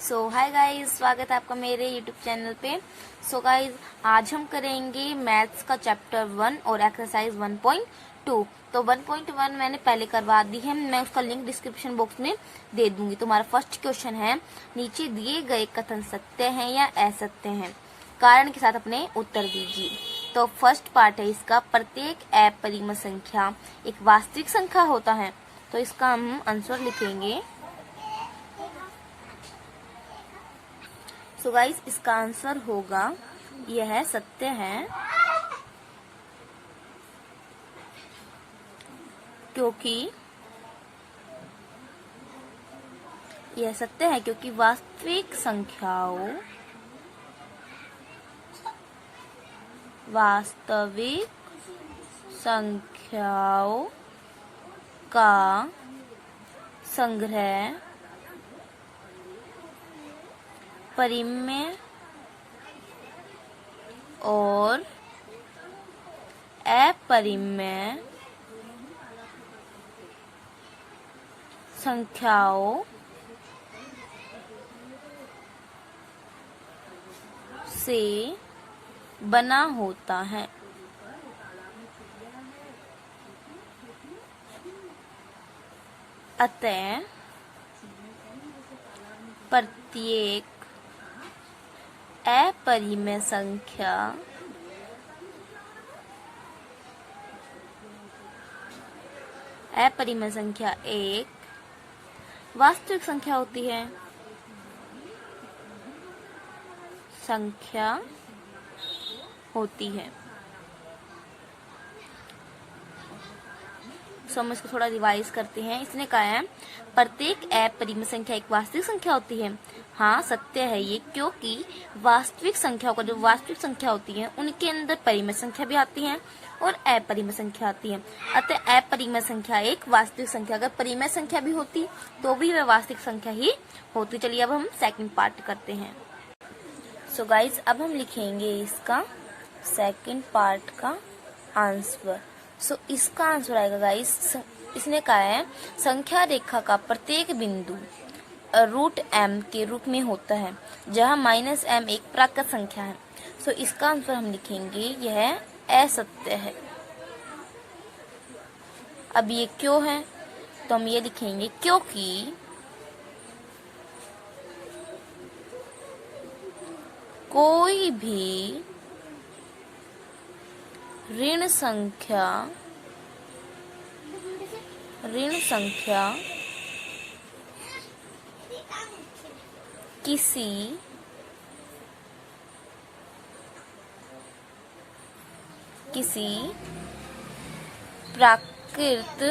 सो hi guys, स्वागत है आपका मेरे यूट्यूब चैनल पे। सो गाइस, आज हम करेंगे मैथ्स का चैप्टर 1 और एक्सरसाइज 1.2। तो 1.1 मैंने पहले करवा दी है, मैं उसका लिंक डिस्क्रिप्शन बॉक्स में दे दूंगी। तुम्हारा फर्स्ट क्वेश्चन है, नीचे दिए गए कथन सत्य हैं या असत्य हैं, कारण के साथ अपने उत्तर दीजिए। तो फर्स्ट पार्ट है इसका, प्रत्येक अपरिमेय संख्या एक वास्तविक संख्या होता है। तो इसका हम आंसर लिखेंगे। सो गाइस, इसका आंसर होगा यह सत्य है, क्योंकि यह सत्य है क्योंकि वास्तविक संख्याओं का संग्रह परिमेय और अपरिमेय संख्याओं से बना होता है। अतः प्रत्येक अपरिमेय संख्या एक वास्तविक संख्या होती है। सो हम इसको थोड़ा रिवाइज करते हैं। इसने कहा है प्रत्येक अपरिमेय संख्या एक वास्तविक संख्या होती है। हाँ, सत्य है ये, क्योंकि वास्तविक संख्याओं का जो वास्तविक संख्या होती है उनके अंदर परिमेय संख्या भी आती है और अपरिमेय संख्या आती है। अतः अपरिमेय संख्या एक वास्तविक संख्या, अगर परिमेय संख्या भी होती तो भी वह वास्तविक संख्या ही होती। चलिए अब हम सेकंड पार्ट करते हैं। सो गाइज, अब हम लिखेंगे इसका सेकंड पार्ट का आंसर। सो इसका आंसर आएगा गाइज, इसने कहा है संख्या रेखा का प्रत्येक बिंदु √m के रूप में होता है, जहां -m एक प्राकृत संख्या है। सो इसका आंसर हम लिखेंगे यह असत्य है। अब ये क्यों है, तो हम ये लिखेंगे क्योंकि कोई भी ऋण संख्या किसी प्राकृत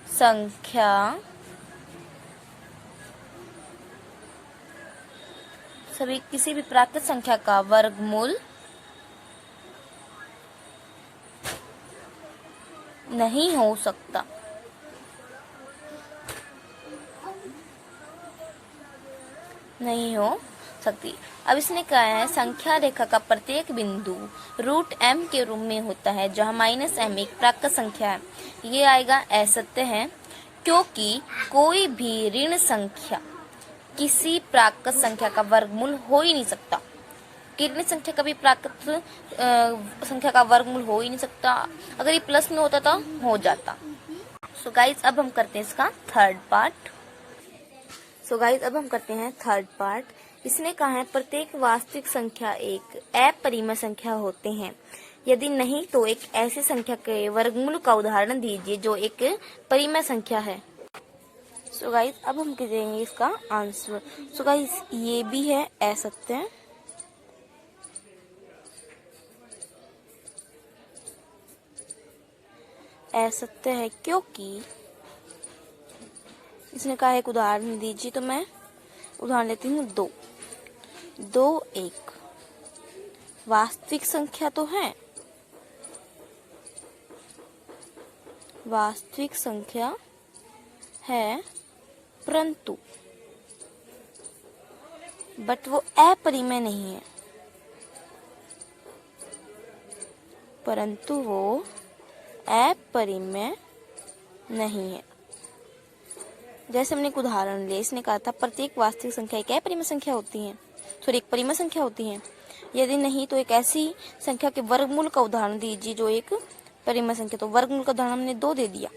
संख्या किसी भी प्राकृत संख्या का वर्गमूल नहीं हो सकता। अब इसने कहा है संख्या रेखा का प्रत्येक बिंदु √m के रूप में होता है, जहां -m एक प्राकृत संख्या है। ये आएगा असत्य है, क्योंकि कोई भी ऋण संख्या किसी प्राकृत संख्या का वर्गमूल हो ही नहीं सकता। कितनी संख्या का भी प्राकृत संख्या का वर्गमूल हो ही नहीं सकता। अगर ये प्लस में होता तो हो जाता। सो गाइज, अब हम करते हैं इसका थर्ड पार्ट। इसने कहा है प्रत्येक वास्तविक संख्या एक अपरिमेय संख्या होते हैं। यदि नहीं तो एक ऐसी संख्या के वर्गमूल का उदाहरण दीजिए जो एक परिमेय संख्या है। सो गाइज, अब हम करेंगे इसका आंसर। सो गाइज, ये भी है असत्य, है क्योंकि इसने कहा एक उदाहरण दीजिए, तो मैं उदाहरण लेती हूँ। 2 एक वास्तविक संख्या तो है, परंतु वो अपरिमेय नहीं है। जैसे हमने एक उदाहरण लिया, इसने कहा था प्रत्येक वास्तविक संख्या एक अपरिमेय संख्या होती है, सॉरी एक परिमेय संख्या होती है। यदि नहीं तो एक ऐसी संख्या के वर्गमूल का उदाहरण दीजिए जो एक परिमेय संख्या। तो वर्गमूल का उदाहरण हमने 2 दे दिया,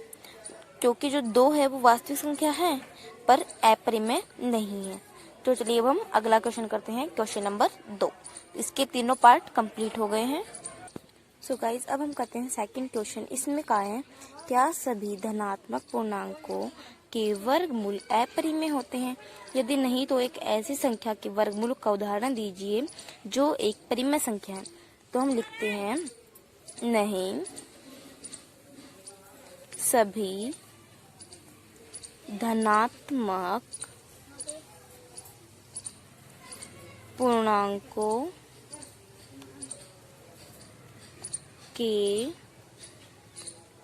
क्योंकि जो 2 है वो वास्तविक संख्या है पर अपरिमेय नहीं है। तो चलिए अब हम अगला क्वेश्चन करते हैं, क्वेश्चन नंबर 2। इसके तीनों पार्ट कंप्लीट हो गए हैं। सो गाइज अब हम करते हैं सेकंड क्वेश्चन। इसमें कहा है क्या सभी धनात्मक पूर्णांकों के वर्गमूल अपरिमेय होते हैं? यदि नहीं तो एक ऐसी संख्या के वर्गमूल का उदाहरण दीजिए जो एक परिमेय संख्या है। तो हम लिखते हैं नहीं सभी धनात्मक पूर्णांकों के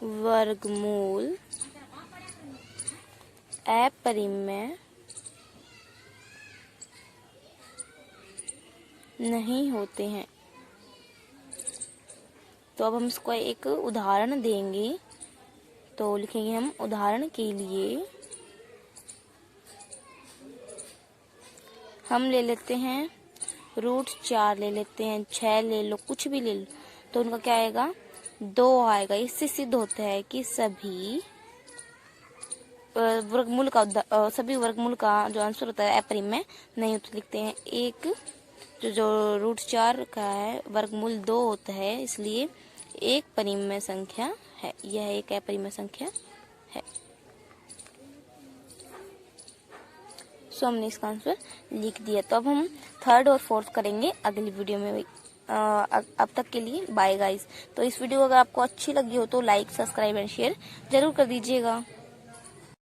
वर्गमूल अपरिमेय नहीं होते हैं। तो अब हम इसको एक उदाहरण देंगे। तो लिखेंगे हम उदाहरण के लिए हम ले लेते हैं √4 ले लेते हैं, 6 ले लो, कुछ भी ले लो। तो उनका क्या आएगा? 2 आएगा। इससे सिद्ध होता है कि सभी वर्गमूल का जो आंसर होता है अपरिमेय नहीं होता। लिखते हैं एक जो √4 का है वर्गमूल 2 होता है, इसलिए एक परिमेय संख्या है। यह एक अपरिमेय संख्या है। सो हमने इसका आंसर लिख दिया। तो अब हम थर्ड और फोर्थ करेंगे अगली वीडियो में। अब तक के लिए बाय गाइस। तो इस वीडियो अगर आपको अच्छी लगी हो तो लाइक, सब्सक्राइब एंड शेयर जरूर कर दीजिएगा।